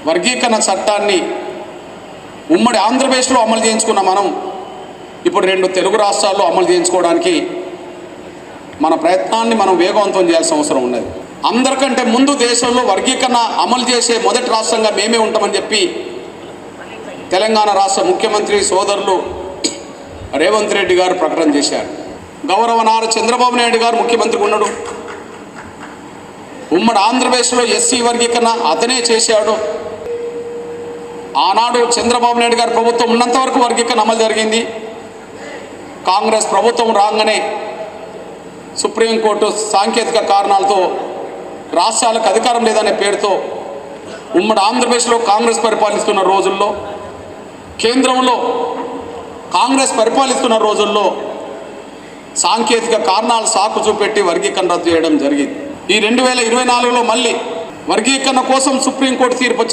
వర్గీకరణ చట్టాన్ని ఉమ్మడి ఆంధ్రప్రదేశ్లో అమలు చేయించుకున్న మనం ఇప్పుడు 2 తెలుగు రాష్ట్రాల్లో అమలు చేయించుకోవడానికి మన ప్రయత్నాన్ని మనం వేగవంతం చేయాల్సిన అవసరం ఉన్నది. అందరికంటే ముందు దేశంలో వర్గీకరణ అమలు చేసే మొదటి రాష్ట్రంగా మేమే ఉంటామని చెప్పి తెలంగాణ రాష్ట్ర ముఖ్యమంత్రి సోదరులు రేవంత్ రెడ్డి గారు ప్రకటన చేశారు. గౌరవ నారా చంద్రబాబు నాయుడు గారు ముఖ్యమంత్రిగా ఉన్నాడు. ఉమ్మడి ఆంధ్రప్రదేశ్లో ఎస్సీ వర్గీకరణ అతనే చేశాడు. ఆనాడు చంద్రబాబు నాయుడు గారు ప్రభుత్వం ఉన్నంత వరకు వర్గీకరణ అమలు జరిగింది. కాంగ్రెస్ ప్రభుత్వం రాగానే సుప్రీంకోర్టు సాంకేతిక కారణాలతో రాష్ట్రాలకు అధికారం లేదనే పేరుతో ఉమ్మడి ఆంధ్రప్రదేశ్లో కాంగ్రెస్ పరిపాలిస్తున్న రోజుల్లో, కేంద్రంలో కాంగ్రెస్ పరిపాలిస్తున్న రోజుల్లో సాంకేతిక కారణాలు సాకు చూపెట్టి వర్గీకరణ రద్దు చేయడం జరిగింది. ఈ 2024లో మళ్ళీ వర్గీకరణ కోసం సుప్రీంకోర్టు తీర్పు వచ్చే